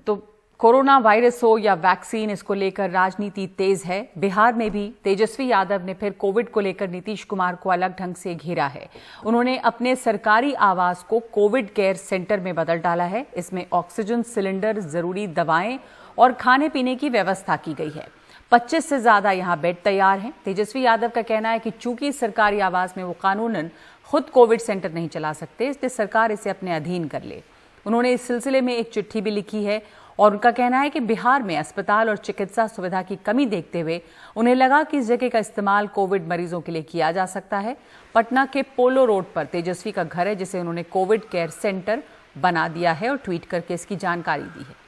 तो corona virus हो या वैक्सीन, इसको लेकर राजनीति तेज है। बिहार में भी तेजस्वी यादव ने फिर कोविड को लेकर नीतीश कुमार को अलग ढंग से घेरा है। उन्होंने अपने सरकारी आवास को कोविड केयर सेंटर में बदल डाला है। इसमें ऑक्सीजन सिलेंडर, जरूरी दवाएं और खाने पीने की व्यवस्था की गई है। 25 से ज्यादा यहां बेड तैयार हैं। तेजस्वी यादव का कहना है कि चूंकि सरकारी आवास में वो कानूनन खुद कोविड सेंटर नहीं चला सकते, इसलिए सरकार इसे अपने अधीन कर ले। उन्होंने इस सिलसिले में एक चिट्ठी भी लिखी है और उनका कहना है कि बिहार में अस्पताल और चिकित्सा सुविधा की कमी देखते हुए उन्हें लगा कि इस जगह का इस्तेमाल कोविड मरीजों के लिए किया जा सकता है। पटना के पोलो रोड पर तेजस्वी का घर है, जिसे उन्होंने कोविड केयर सेंटर बना दिया है और ट्वीट करके इसकी जानकारी दी है।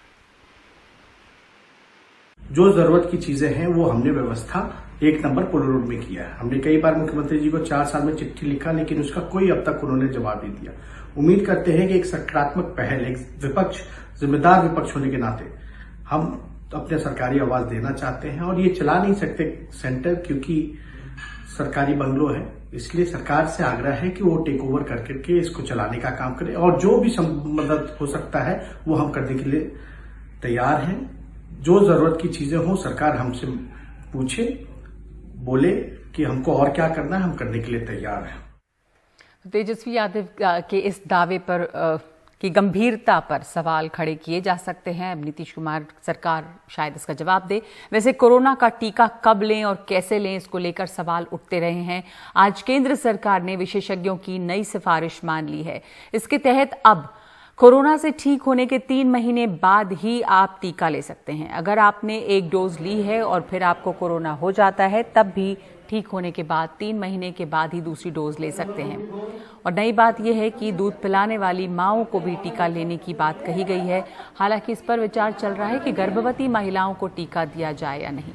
जो जरूरत की चीजें हैं वो हमने व्यवस्था 1 नंबर पोलो रोड में किया है। हमने कई बार मुख्यमंत्री जी को 4 साल में चिट्ठी लिखा, लेकिन उसका कोई अब तक उन्होंने जवाब नहीं दिया। उम्मीद करते हैं कि एक सकारात्मक पहल, एक विपक्ष, जिम्मेदार विपक्ष होने के नाते हम अपने सरकारी आवास देना चाहते हैं। और ये चला नहीं सकते सेंटर, क्योंकि सरकारी बंगलो है, इसलिए सरकार से आग्रह है कि वो टेक ओवर करके इसको चलाने का काम करे और जो भी मदद हो सकता है वो हम करने के लिए तैयार हैं। जो जरूरत की चीजें हो सरकार हमसे पूछे, बोले कि हमको और क्या करना है, हम करने के लिए तैयार हैं। तेजस्वी यादव के इस दावे पर की गंभीरता पर सवाल खड़े किए जा सकते हैं। अब नीतीश कुमार सरकार शायद इसका जवाब दे। वैसे कोरोना का टीका कब लें और कैसे लें, इसको लेकर सवाल उठते रहे हैं। आज केंद्र सरकार ने विशेषज्ञों की नई सिफारिश मान ली है। इसके तहत अब कोरोना से ठीक होने के 3 महीने बाद ही आप टीका ले सकते हैं। अगर आपने 1 डोज ली है और फिर आपको कोरोना हो जाता है, तब भी ठीक होने के बाद 3 महीने के बाद ही दूसरी डोज ले सकते हैं। और नई बात यह है कि दूध पिलाने वाली माओं को भी टीका लेने की बात कही गई है। हालांकि इस पर विचार चल रहा है कि गर्भवती महिलाओं को टीका दिया जाए या नहीं।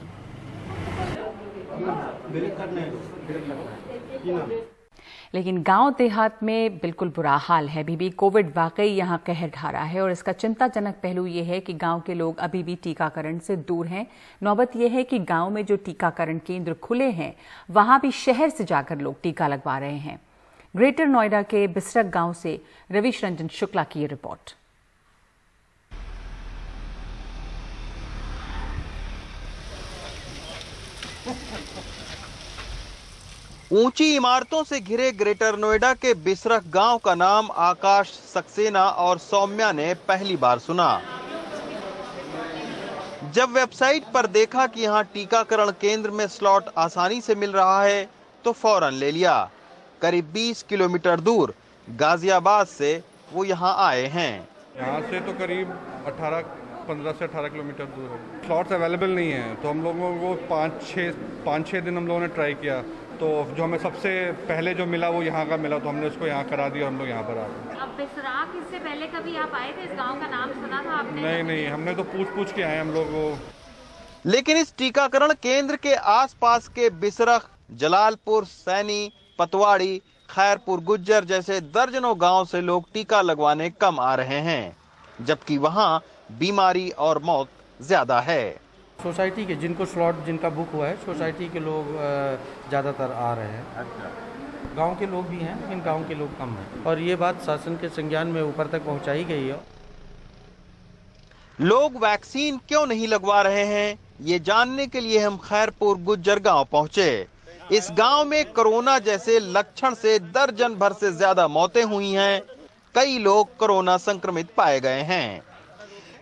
लेकिन गांव देहात में बिल्कुल बुरा हाल है। अभी भी कोविड वाकई यहां कहर ढा रहा है और इसका चिंताजनक पहलू यह है कि गांव के लोग अभी भी टीकाकरण से दूर हैं। नौबत यह है कि गांव में जो टीकाकरण केंद्र खुले हैं, वहां भी शहर से जाकर लोग टीका लगवा रहे हैं। ग्रेटर नोएडा के बिसरक गांव से रविश रंजन शुक्ला की रिपोर्ट। ऊंची इमारतों से घिरे ग्रेटर नोएडा के बिसरख गांव का नाम आकाश सक्सेना और सौम्या ने पहली बार सुना। जब वेबसाइट पर देखा कि यहां टीकाकरण केंद्र में स्लॉट आसानी से मिल रहा है तो फौरन ले लिया। करीब 20 किलोमीटर दूर गाजियाबाद से वो यहां आए हैं। यहाँ से तो करीब 15 से 18 किलोमीटर दूर है। स्लॉट्स अवेलेबल नहीं है, तो हम लोगों को 5-6 दिन हम लोगों ने ट्राई किया, तो जो हमें सबसे पहले जो मिला वो यहाँ का मिला, तो हमने उसको यहाँ करा दिया। हम लोग यहाँ पर आ गए। अब बिसराक, इससे पहले कभी आप आए थे? इस गांव का नाम सुना था आपने? नहीं, हमने तो पूछ के आए हम लोग वो। लेकिन इस टीकाकरण केंद्र के आसपास के बिसरख, जलालपुर, सैनी, पतवाड़ी, खैरपुर गुज्जर जैसे दर्जनों गांव से लोग टीका लगवाने कम आ रहे हैं, जबकि वहां बीमारी और मौत ज्यादा है। सोसाइटी के जिनको स्लॉट जिनका बुक हुआ है, सोसाइटी के लोग ज़्यादातर आ रहे हैं। अच्छा। गांव के लोग भी हैं, लेकिन गांव के लोग कम हैं और ये बात शासन के संज्ञान में ऊपर तक पहुंचाई गई है। लोग वैक्सीन क्यों नहीं लगवा रहे हैं, ये जानने के लिए हम खैरपुर गुज्जर गांव पहुंचे। इस गांव में कोरोना जैसे लक्षण से दर्जन भर से ज्यादा मौतें हुई हैं। कई लोग कोरोना संक्रमित पाए गए हैं।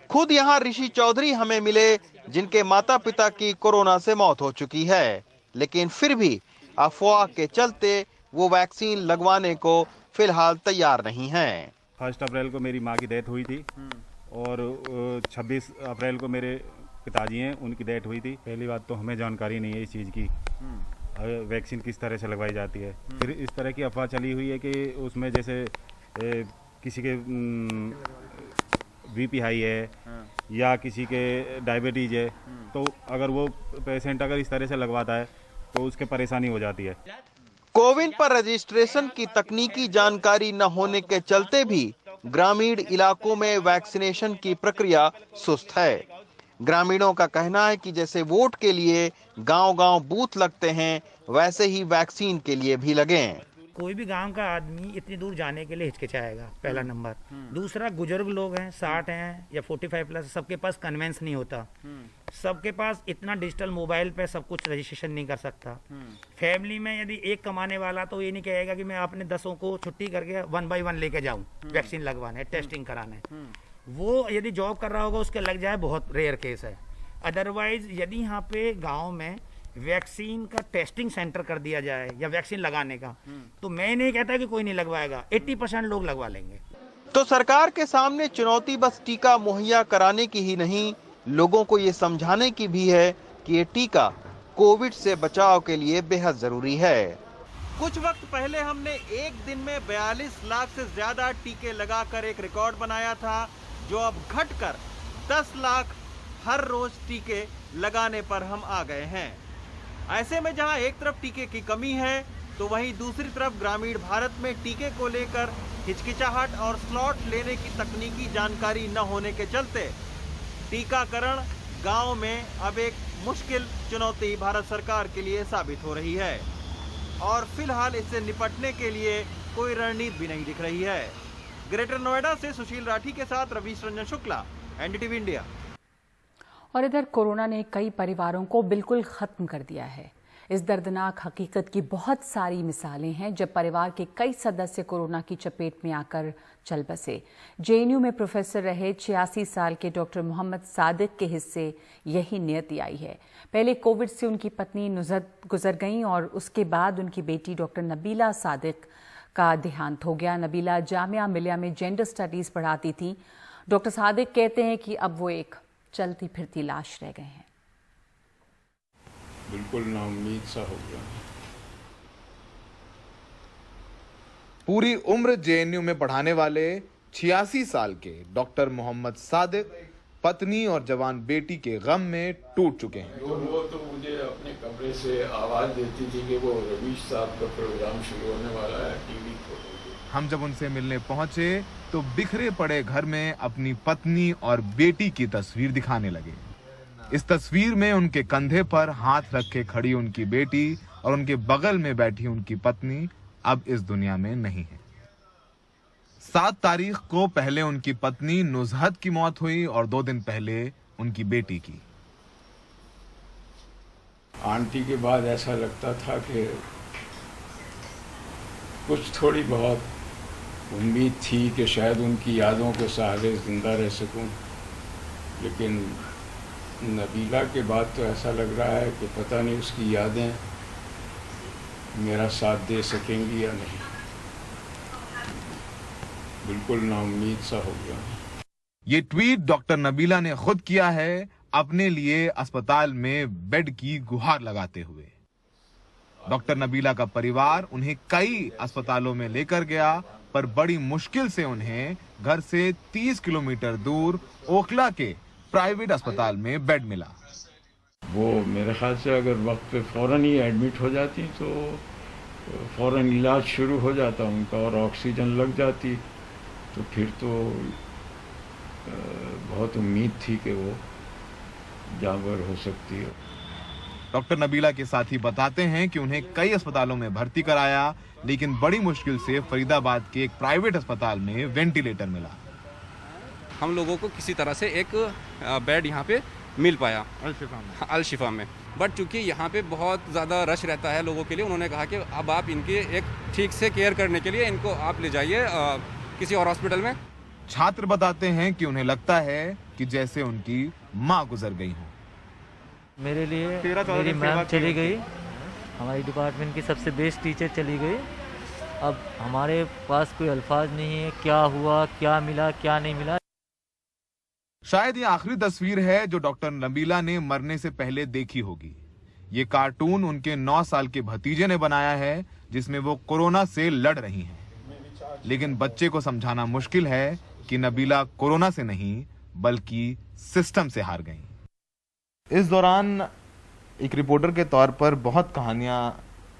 खुद यहाँ ऋषि चौधरी हमें मिले, जिनके माता पिता की कोरोना से मौत हो चुकी है, लेकिन फिर भी अफवाह के चलते वो वैक्सीन लगवाने को फिलहाल तैयार नहीं हैं। 1 अप्रैल को मेरी माँ की डेथ हुई थी और 26 अप्रैल को मेरे पिताजी हैं, उनकी डेथ हुई थी। पहली बात तो हमें जानकारी नहीं है इस चीज़ की, वैक्सीन किस तरह से लगवाई जाती है। फिर इस तरह की अफवाह चली हुई है कि उसमें जैसे किसी के बीपी हाई है या किसी के डायबिटीज है, तो अगर वो पेशेंट अगर इस तरह से लगवाता है तो उसके परेशानी हो जाती है। कोविन पर रजिस्ट्रेशन की तकनीकी जानकारी न होने के चलते भी ग्रामीण इलाकों में वैक्सीनेशन की प्रक्रिया सुस्त है। ग्रामीणों का कहना है कि जैसे वोट के लिए गांव-गांव बूथ लगते हैं, वैसे ही वैक्सीन के लिए भी लगे। कोई भी गांव का आदमी इतनी दूर जाने के लिए हिचकिचाएगा, पहला नंबर। दूसरा, बुजुर्ग लोग हैं, 60 हैं या 45 प्लस, सबके पास कन्वेंस नहीं होता, सबके पास इतना डिजिटल मोबाइल पे सब कुछ रजिस्ट्रेशन नहीं कर सकता। फैमिली में यदि एक कमाने वाला तो ये नहीं कहेगा कि मैं अपने 10 को छुट्टी करके 1 बाय 1 लेके जाऊं वैक्सीन लगवाने, टेस्टिंग कराने। वो यदि जॉब कर रहा होगा उसके लग जाए, बहुत रेयर केस है। अदरवाइज यदि यहाँ पे गाँव में वैक्सीन का टेस्टिंग सेंटर कर दिया जाए या वैक्सीन लगाने का, तो मैं नहीं कहता कि कोई नहीं लगवाएगा, 80% लोग लगवा लेंगे। तो सरकार के सामने चुनौती बस टीका मुहैया कराने की ही नहीं, लोगों को ये समझाने की भी है कि ये टीका कोविड से बचाव के लिए बेहद जरूरी है। कुछ वक्त पहले हमने एक दिन में 42 लाख से ज्यादा टीके लगाकर एक रिकॉर्ड बनाया था, जो अब घटकर 10 लाख हर रोज टीके लगाने पर हम आ गए हैं। ऐसे में जहां एक तरफ टीके की कमी है, तो वहीं दूसरी तरफ ग्रामीण भारत में टीके को लेकर हिचकिचाहट और स्लॉट लेने की तकनीकी जानकारी न होने के चलते टीकाकरण गांव में अब एक मुश्किल चुनौती भारत सरकार के लिए साबित हो रही है, और फिलहाल इससे निपटने के लिए कोई रणनीति भी नहीं दिख रही है। ग्रेटर नोएडा से सुशील राठी के साथ रवीश रंजन शुक्ला, एनडीटीवी इंडिया। और इधर कोरोना ने कई परिवारों को बिल्कुल खत्म कर दिया है। इस दर्दनाक हकीकत की बहुत सारी मिसालें हैं जब परिवार के कई सदस्य कोरोना की चपेट में आकर चल बसे। जेएनयू में प्रोफेसर रहे 86 साल के डॉक्टर मोहम्मद सादिक के हिस्से यही नियति आई है। पहले कोविड से उनकी पत्नी नुज़हत गुजर गईं और उसके बाद उनकी बेटी डॉक्टर नबीला सादिक का देहांत हो गया। नबीला जामिया मिलिया में जेंडर स्टडीज पढ़ाती थी। डॉक्टर सादिक कहते हैं कि अब वो एक चलती फिरती लाश रह गए हैं। बिल्कुल नाउम्मीद सा हो गया। पूरी उम्र जेएनयू में पढ़ाने वाले 86 साल के डॉक्टर मोहम्मद सादिक पत्नी और जवान बेटी के गम में टूट चुके हैं। वो तो मुझे अपने कमरे से आवाज देती थी कि वो रवीश साहब का प्रोग्राम शुरू होने वाला है, टीवी खोलो। हम जब उनसे मिलने पहुंचे तो बिखरे पड़े घर में अपनी पत्नी और बेटी की तस्वीर दिखाने लगे। इस तस्वीर में उनके कंधे पर हाथ रख के खड़ी उनकी बेटी और उनके बगल में बैठी उनकी पत्नी अब इस दुनिया में नहीं है। 7 तारीख को पहले उनकी पत्नी नुज़हत की मौत हुई और 2 दिन पहले उनकी बेटी की। आंटी के बाद ऐसा लगता था कि कुछ थोड़ी बहुत उम्मीद थी कि शायद उनकी यादों के सहारे जिंदा रह सकूं, लेकिन नबीला के बाद तो ऐसा लग रहा है कि पता नहीं उसकी यादें मेरा साथ दे सकेंगी या नहीं। बिल्कुल नाउम्मीद सा हो गया। ये ट्वीट डॉक्टर नबीला ने खुद किया है, अपने लिए अस्पताल में बेड की गुहार लगाते हुए। डॉक्टर नबीला का परिवार उन्हें कई अस्पतालों में लेकर गया, पर बड़ी मुश्किल से उन्हें घर से 30 किलोमीटर दूर ओखला के प्राइवेट अस्पताल में बेड मिला। वो मेरे ख्याल से अगर वक्त पे फौरन ही एडमिट हो जाती तो फौरन इलाज शुरू हो जाता उनका और ऑक्सीजन लग जाती, तो फिर तो बहुत उम्मीद थी कि वो जानवर हो सकती है। डॉक्टर नबीला के साथी बताते हैं कि उन्हें कई अस्पतालों में भर्ती कराया, लेकिन बड़ी मुश्किल से फरीदाबाद के एक प्राइवेट अस्पताल में वेंटिलेटर मिला। हम लोगों को किसी तरह से एक बेड यहाँ पे मिल पाया अल शिफा में, बट चूंकि यहाँ पे बहुत ज़्यादा रश रहता है लोगों के लिए, उन्होंने कहा कि अब आप इनके एक ठीक से केयर करने के लिए इनको आप ले जाइए किसी और हॉस्पिटल में। छात्र बताते हैं कि उन्हें लगता है कि जैसे उनकी माँ गुजर गई हो। मेरे लिए मेरी मैम चली गई, हमारी डिपार्टमेंट की सबसे बेस्ट टीचर चली गई। अब हमारे पास कोई अल्फाज नहीं है, क्या हुआ, क्या मिला, क्या नहीं मिला। शायद ये आखिरी तस्वीर है जो डॉक्टर नबीला ने मरने से पहले देखी होगी। ये कार्टून उनके 9 साल के भतीजे ने बनाया है, जिसमें वो कोरोना से लड़ रही हैं। लेकिन बच्चे को समझाना मुश्किल है कि नबीला कोरोना से नहीं बल्कि सिस्टम से हार गई। इस दौरान एक रिपोर्टर के तौर पर बहुत कहानियां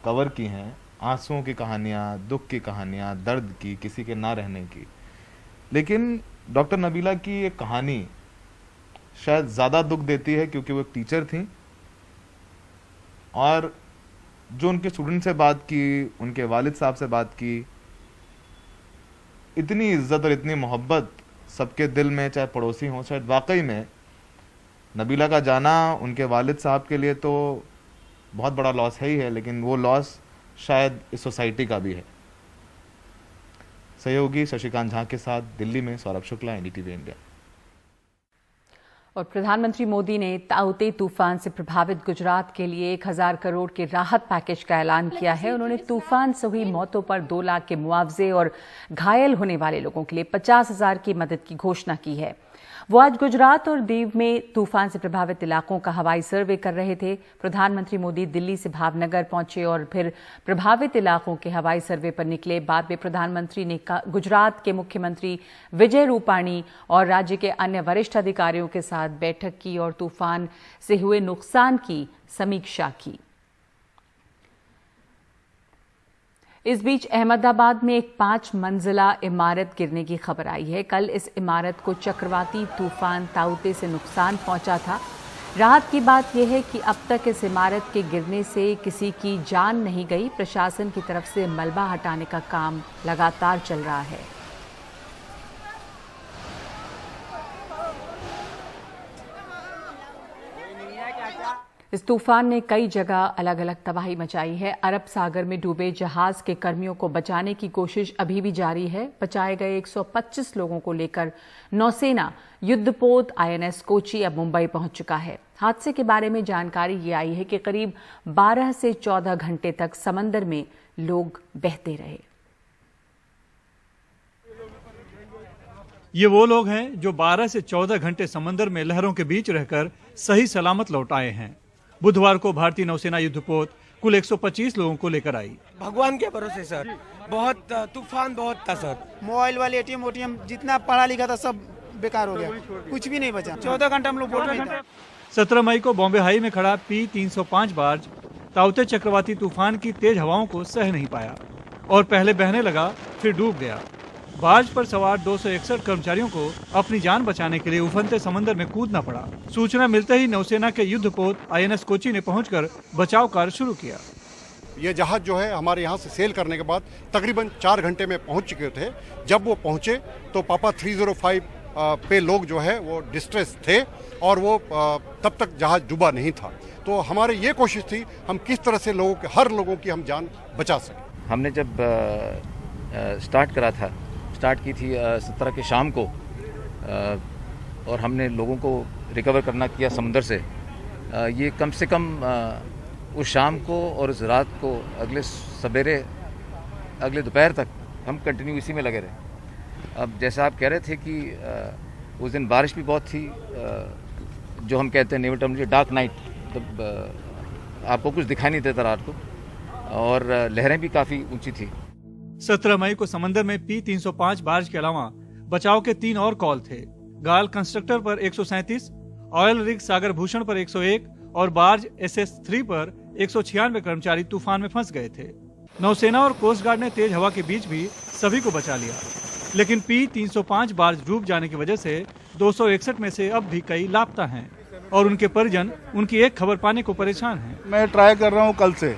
कवर की हैं, आंसुओं की कहानियां, दुख की कहानियां, दर्द की, किसी के ना रहने की। लेकिन डॉक्टर नबीला की एक कहानी शायद ज़्यादा दुख देती है, क्योंकि वो एक टीचर थी और जो उनके स्टूडेंट से बात की, उनके वालिद साहब से बात की, इतनी इज्जत और इतनी मोहब्बत सबके दिल में, चाहे पड़ोसी हों, शायद वाकई में नबीला का जाना उनके वालिद साहब के लिए तो बहुत बड़ा लॉस है ही है, लेकिन वो लॉस शायद इस सोसाइटी का भी है। सहयोगी शशिकांत झा के साथ दिल्ली में सौरभ शुक्ला, एनडीटीवी इंडिया। और प्रधानमंत्री मोदी ने ताउते तूफान से प्रभावित गुजरात के लिए 1000 करोड़ के राहत पैकेज का ऐलान किया है। उन्होंने तूफान से हुई मौतों पर 2 लाख के मुआवजे और घायल होने वाले लोगों के लिए 50,000 की मदद की घोषणा की है। वो आज गुजरात और दीव में तूफान से प्रभावित इलाकों का हवाई सर्वे कर रहे थे। प्रधानमंत्री मोदी दिल्ली से भावनगर पहुंचे और फिर प्रभावित इलाकों के हवाई सर्वे पर निकले। बाद में प्रधानमंत्री ने गुजरात के मुख्यमंत्री विजय रूपाणी और राज्य के अन्य वरिष्ठ अधिकारियों के साथ बैठक की और तूफान से हुए नुकसान की समीक्षा की। इस बीच अहमदाबाद में एक 5 मंजिला इमारत गिरने की खबर आई है। कल इस इमारत को चक्रवाती तूफान ताउते से नुकसान पहुंचा था। राहत की बात यह है कि अब तक इस इमारत के गिरने से किसी की जान नहीं गई। प्रशासन की तरफ से मलबा हटाने का काम लगातार चल रहा है। इस तूफान ने कई जगह अलग अलग तबाही मचाई है। अरब सागर में डूबे जहाज के कर्मियों को बचाने की कोशिश अभी भी जारी है। बचाए गए 125 लोगों को लेकर नौसेना युद्धपोत INS कोची अब मुंबई पहुंच चुका है। हादसे के बारे में जानकारी ये आई है कि करीब 12 से 14 घंटे तक समंदर में लोग बहते रहे। ये वो लोग हैं जो 12 से 14 घंटे समंदर में लहरों के बीच रहकर सही सलामत लौट आए हैं। बुधवार को भारतीय नौसेना युद्धपोत कुल 125 लोगों को लेकर आई। भगवान के भरोसे सर, बहुत तूफान बहुत था सर। मोबाइल वाले ATM जितना पढ़ा लिखा था सब बेकार हो गया, कुछ भी नहीं बचा। 14 घंटा हम लोग बोट में थे। 17 मई को बॉम्बे हाई में खड़ा P-305 बार्ज ताउते चक्रवाती तूफान की तेज हवाओं को सह नहीं पाया और पहले बहने लगा, फिर डूब गया। बार्ज पर सवार 261 कर्मचारियों को अपनी जान बचाने के लिए उफनते समंदर में कूदना पड़ा। सूचना मिलते ही नौसेना के युद्धपोत INS कोची ने पहुंचकर बचाव कार्य शुरू किया। ये जहाज जो है हमारे यहाँ से सेल करने के बाद तकरीबन 4 घंटे में पहुंच चुके थे। जब वो पहुंचे तो पापा 305 पे लोग जो है वो डिस्ट्रेस थे और वो तब तक जहाज डूबा नहीं था। तो हमारी ये कोशिश थी हम किस तरह से हर लोगों की हम जान बचा सकें। हमने जब स्टार्ट की थी 17 के शाम को और हमने लोगों को रिकवर करना किया समुंदर से। ये कम से कम उस शाम को और उस रात को अगले सवेरे अगले दोपहर तक हम कंटिन्यू इसी में लगे रहे। अब जैसा आप कह रहे थे कि उस दिन बारिश भी बहुत थी, जो हम कहते हैं नेवल टर्म डार्क नाइट, तब आपको कुछ दिखाई नहीं देता रात को और लहरें भी काफ़ी ऊंची थी। 17 मई को समंदर में P-305 बार्ज के अलावा बचाव के 3 और कॉल थे। गाल कंस्ट्रक्टर पर 137, ऑयल रिग सागर भूषण पर 101 और बार्ज SS3 पर 196 कर्मचारी तूफान में फंस गए थे। नौसेना और कोस्ट गार्ड ने तेज हवा के बीच भी सभी को बचा लिया, लेकिन P-305 बार्ज डूब जाने की वजह से 261 में से अब भी कई लापता हैं और उनके परिजन उनकी एक खबर पाने को परेशान हैं। मैं ट्राई कर रहा हूँ कल से,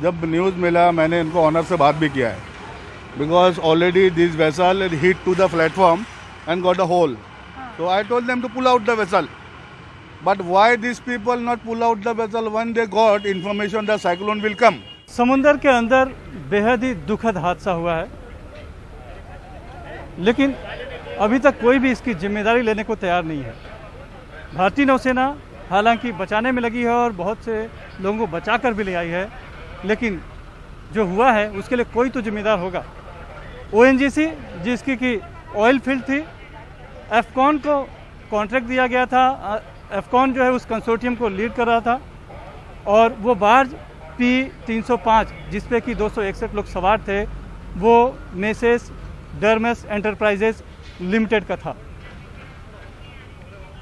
जब न्यूज़ मिला मैंने इनको ऑनर से बात भी किया है। Because already this vessel hit to the platform and got a hole. So I told them to pull out the vessel. But why these people not pull out the vessel when they got information the cyclone will come? समुंदर के अंदर बेहद ही दुखद हादसा हुआ है, लेकिन अभी तक कोई भी इसकी जिम्मेदारी लेने को तैयार नहीं है। भारतीय नौसेना हालांकि बचाने में लगी है और बहुत से लोगों को बचा कर भी ले आई है, लेकिन जो हुआ है उसके लिए कोई तो जिम्मेदार होगा। ONGC जिसकी कि ऑयल फील्ड थी, एफकॉन को कॉन्ट्रैक्ट दिया गया था। एफकॉन जो है उस कंसोर्टियम को लीड कर रहा था और वो बार्ज P-305 जिस पे कि 261 लोग सवार थे वो मेसेस डर्मस एंटरप्राइजेस लिमिटेड का था।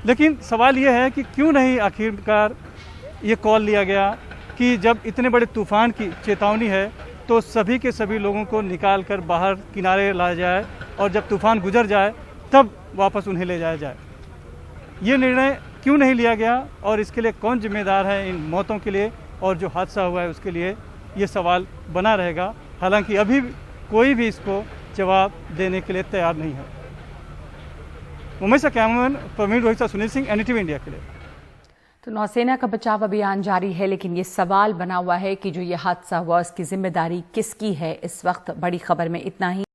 लेकिन सवाल ये है कि क्यों नहीं आखिरकार ये कॉल लिया गया कि जब इतने बड़े तूफान की चेतावनी है तो सभी के सभी लोगों को निकाल कर बाहर किनारे लाया जाए और जब तूफान गुजर जाए तब वापस उन्हें ले जाया जाए। ये निर्णय क्यों नहीं लिया गया और इसके लिए कौन जिम्मेदार है इन मौतों के लिए और जो हादसा हुआ है उसके लिए, ये सवाल बना रहेगा। हालांकि अभी कोई भी इसको जवाब देने के लिए तैयार नहीं है। मुंबई से cameraman Praveen Rohit, Sunil Singh, NDTV India के लिए। तो नौसेना का बचाव अभियान जारी है, लेकिन ये सवाल बना हुआ है कि जो ये हादसा हुआ उसकी जिम्मेदारी किसकी है। इस वक्त बड़ी खबर में इतना ही।